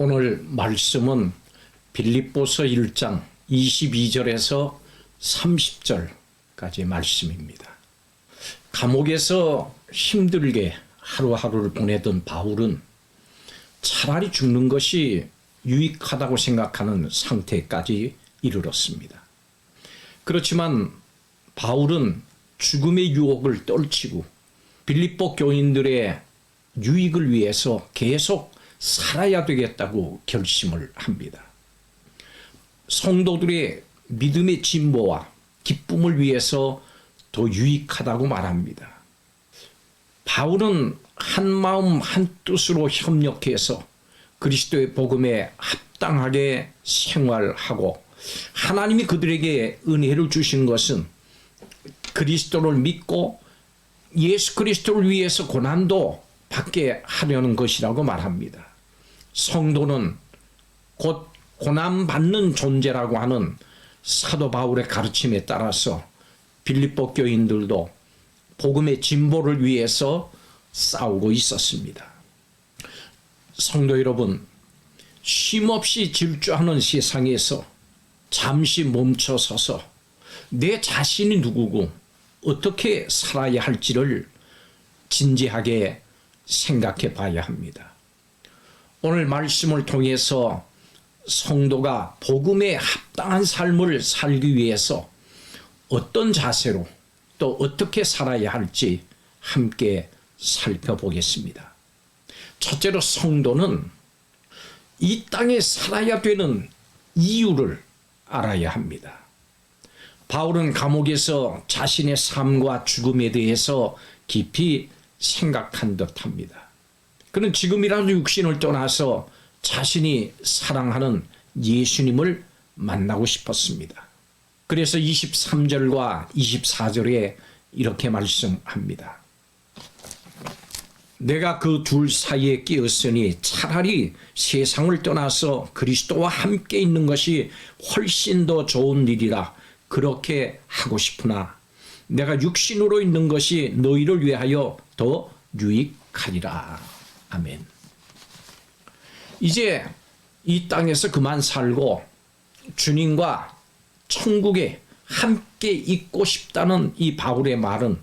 오늘 말씀은 빌립보서 1장 22절에서 30절까지 말씀입니다. 감옥에서 힘들게 하루하루를 보내던 바울은 차라리 죽는 것이 유익하다고 생각하는 상태까지 이르렀습니다. 그렇지만 바울은 죽음의 유혹을 떨치고 빌립보 교인들의 유익을 위해서 계속 살아야 되겠다고 결심을 합니다. 성도들의 믿음의 진보와 기쁨을 위해서 더 유익하다고 말합니다. 바울은 한마음 한뜻으로 협력해서 그리스도의 복음에 합당하게 생활하고, 하나님이 그들에게 은혜를 주신 것은 그리스도를 믿고 예수 그리스도를 위해서 고난도 받게 하려는 것이라고 말합니다. 성도는 곧 고난받는 존재라고 하는 사도 바울의 가르침에 따라서 빌립보 교인들도 복음의 진보를 위해서 싸우고 있었습니다. 성도 여러분, 쉼없이 질주하는 세상에서 잠시 멈춰서서 내 자신이 누구고 어떻게 살아야 할지를 진지하게 생각해 봐야 합니다. 오늘 말씀을 통해서 성도가 복음에 합당한 삶을 살기 위해서 어떤 자세로 또 어떻게 살아야 할지 함께 살펴보겠습니다. 첫째로, 성도는 이 땅에 살아야 되는 이유를 알아야 합니다. 바울은 감옥에서 자신의 삶과 죽음에 대해서 깊이 생각한 듯합니다. 그는 지금이라도 육신을 떠나서 자신이 사랑하는 예수님을 만나고 싶었습니다. 그래서 23절과 24절에 이렇게 말씀합니다. 내가 그 둘 사이에 끼었으니 차라리 세상을 떠나서 그리스도와 함께 있는 것이 훨씬 더 좋은 일이라 그렇게 하고 싶으나 내가 육신으로 있는 것이 너희를 위하여 더 유익하리라. 아멘. 이제 이 땅에서 그만 살고 주님과 천국에 함께 있고 싶다는 이 바울의 말은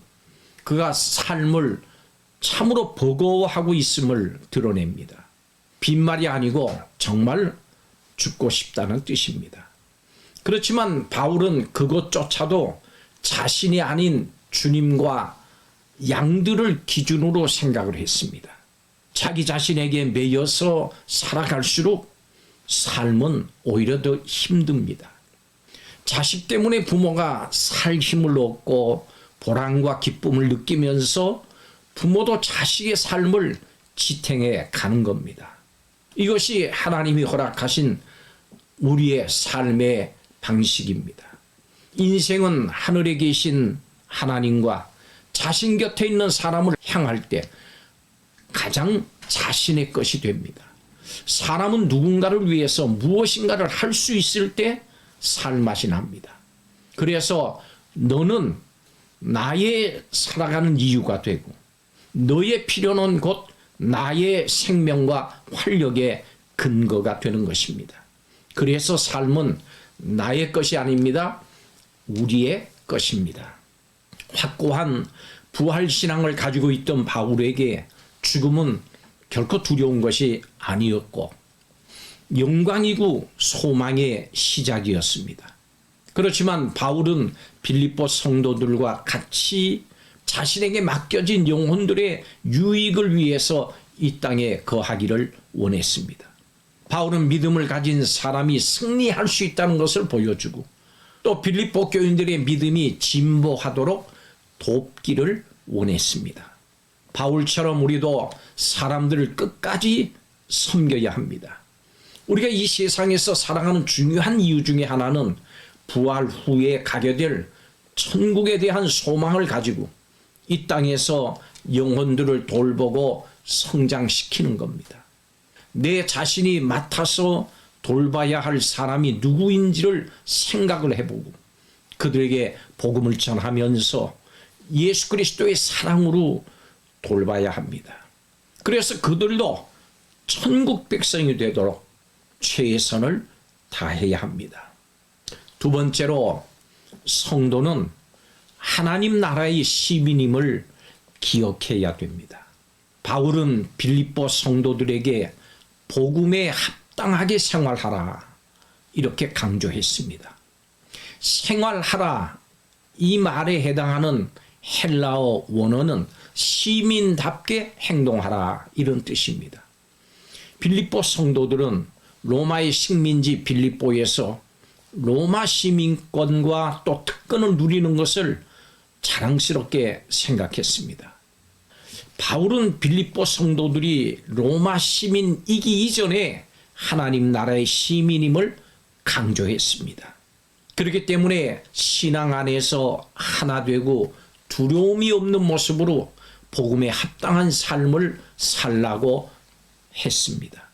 그가 삶을 참으로 버거워하고 있음을 드러냅니다. 빈말이 아니고 정말 죽고 싶다는 뜻입니다. 그렇지만 바울은 그것조차도 자신이 아닌 주님과 양들을 기준으로 생각을 했습니다. 자기 자신에게 매여서 살아갈수록 삶은 오히려 더 힘듭니다. 자식 때문에 부모가 살 힘을 얻고 보람과 기쁨을 느끼면서 부모도 자식의 삶을 지탱해 가는 겁니다. 이것이 하나님이 허락하신 우리의 삶의 방식입니다. 인생은 하늘에 계신 하나님과 자신 곁에 있는 사람을 향할 때 가장 자신의 것이 됩니다. 사람은 누군가를 위해서 무엇인가를 할 수 있을 때 살맛이 납니다. 그래서 너는 나의 살아가는 이유가 되고 너의 필요는 곧 나의 생명과 활력의 근거가 되는 것입니다. 그래서 삶은 나의 것이 아닙니다. 우리의 것입니다. 확고한 부활신앙을 가지고 있던 바울에게 죽음은 결코 두려운 것이 아니었고 영광이고 소망의 시작이었습니다. 그렇지만 바울은 빌립보 성도들과 같이 자신에게 맡겨진 영혼들의 유익을 위해서 이 땅에 거하기를 원했습니다. 바울은 믿음을 가진 사람이 승리할 수 있다는 것을 보여주고 또 빌립보 교인들의 믿음이 진보하도록 돕기를 원했습니다. 바울처럼 우리도 사람들을 끝까지 섬겨야 합니다. 우리가 이 세상에서 살아가는 중요한 이유 중에 하나는 부활 후에 가게 될 천국에 대한 소망을 가지고 이 땅에서 영혼들을 돌보고 성장시키는 겁니다. 내 자신이 맡아서 돌봐야 할 사람이 누구인지를 생각을 해보고 그들에게 복음을 전하면서 예수 그리스도의 사랑으로 돌봐야 합니다. 그래서 그들도 천국 백성이 되도록 최선을 다해야 합니다. 두 번째로 성도는 하나님 나라의 시민임을 기억해야 됩니다. 바울은 빌립보 성도들에게 복음에 합당하게 생활하라 이렇게 강조했습니다. 생활하라 이 말에 해당하는 헬라어 원어는 시민답게 행동하라 이런 뜻입니다. 빌립보 성도들은 로마의 식민지 빌립보에서 로마 시민권과 또 특권을 누리는 것을 자랑스럽게 생각했습니다. 바울은 빌립보 성도들이 로마 시민이기 이전에 하나님 나라의 시민임을 강조했습니다. 그렇기 때문에 신앙 안에서 하나 되고 두려움이 없는 모습으로 복음에 합당한 삶을 살라고 했습니다.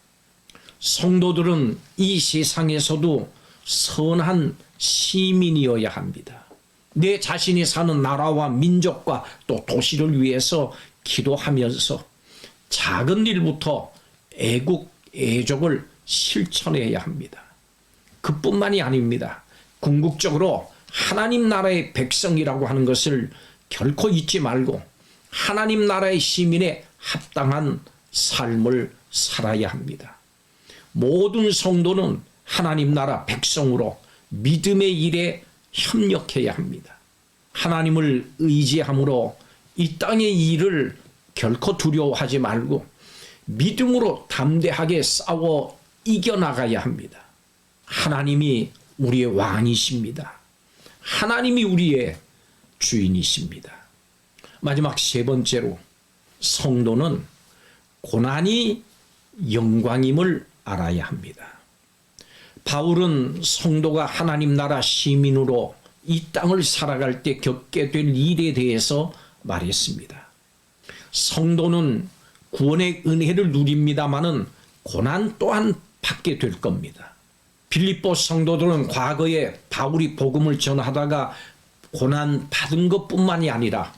성도들은 이 세상에서도 선한 시민이어야 합니다. 내 자신이 사는 나라와 민족과 또 도시를 위해서 기도하면서 작은 일부터 애국, 애족을 실천해야 합니다. 그뿐만이 아닙니다. 궁극적으로 하나님 나라의 백성이라고 하는 것을 결코 잊지 말고 하나님 나라의 시민에 합당한 삶을 살아야 합니다. 모든 성도는 하나님 나라 백성으로 믿음의 일에 협력해야 합니다. 하나님을 의지함으로 이 땅의 일을 결코 두려워하지 말고 믿음으로 담대하게 싸워 이겨나가야 합니다. 하나님이 우리의 왕이십니다. 하나님이 우리의 주인이십니다. 마지막 세 번째로 성도는 고난이 영광임을 알아야 합니다. 바울은 성도가 하나님 나라 시민으로 이 땅을 살아갈 때 겪게 될 일에 대해서 말했습니다. 성도는 구원의 은혜를 누립니다마는 고난 또한 받게 될 겁니다. 빌립보 성도들은 과거에 바울이 복음을 전하다가 고난 받은 것뿐만이 아니라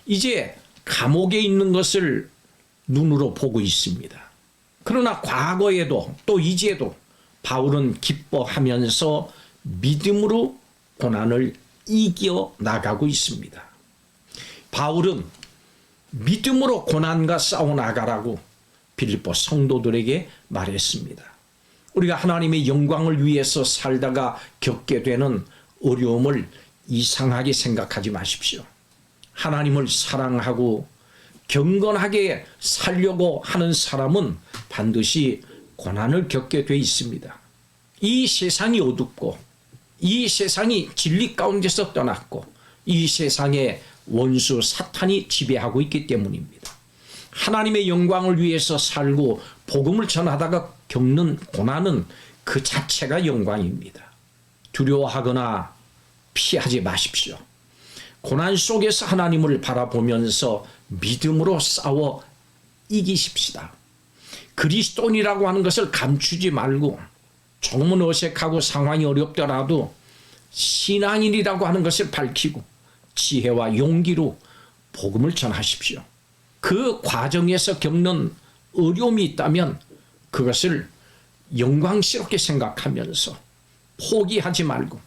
이제 감옥에 있는 것을 눈으로 보고 있습니다. 그러나 과거에도 또 이제도 바울은 기뻐하면서 믿음으로 고난을 이겨 나가고 있습니다. 바울은 믿음으로 고난과 싸워 나가라고 빌립보 성도들에게 말했습니다. 우리가 하나님의 영광을 위해서 살다가 겪게 되는 어려움을 이상하게 생각하지 마십시오. 하나님을 사랑하고 경건하게 살려고 하는 사람은 반드시 고난을 겪게 돼 있습니다. 이 세상이 어둡고 이 세상이 진리 가운데서 떠났고 이 세상에 원수 사탄이 지배하고 있기 때문입니다. 하나님의 영광을 위해서 살고 복음을 전하다가 겪는 고난은 그 자체가 영광입니다. 두려워하거나 피하지 마십시오. 고난 속에서 하나님을 바라보면서 믿음으로 싸워 이기십시다. 그리스도인이라고 하는 것을 감추지 말고 조금은 어색하고 상황이 어렵더라도 신앙인이라고 하는 것을 밝히고 지혜와 용기로 복음을 전하십시오. 그 과정에서 겪는 어려움이 있다면 그것을 영광스럽게 생각하면서 포기하지 말고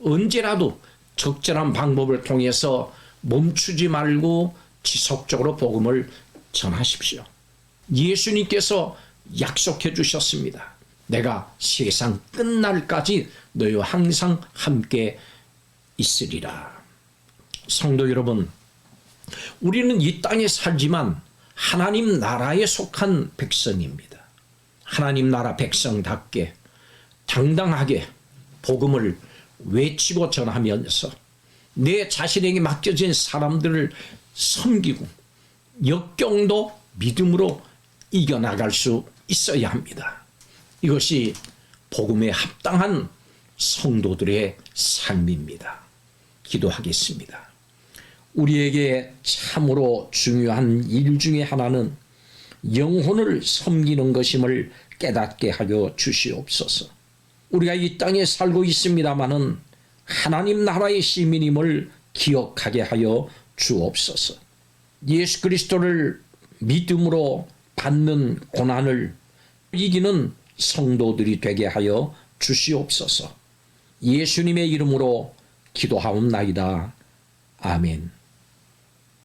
언제라도 적절한 방법을 통해서 멈추지 말고 지속적으로 복음을 전하십시오. 예수님께서 약속해 주셨습니다. 내가 세상 끝날까지 너희와 항상 함께 있으리라. 성도 여러분, 우리는 이 땅에 살지만 하나님 나라에 속한 백성입니다. 하나님 나라 백성답게 당당하게 복음을 외치고 전하면서 내 자신에게 맡겨진 사람들을 섬기고 역경도 믿음으로 이겨나갈 수 있어야 합니다. 이것이 복음에 합당한 성도들의 삶입니다. 기도하겠습니다. 우리에게 참으로 중요한 일 중에 하나는 영혼을 섬기는 것임을 깨닫게 하여 주시옵소서. 우리가 이 땅에 살고 있습니다마는 하나님 나라의 시민임을 기억하게 하여 주옵소서. 예수 그리스도를 믿음으로 받는 고난을 이기는 성도들이 되게 하여 주시옵소서. 예수님의 이름으로 기도하옵나이다. 아멘.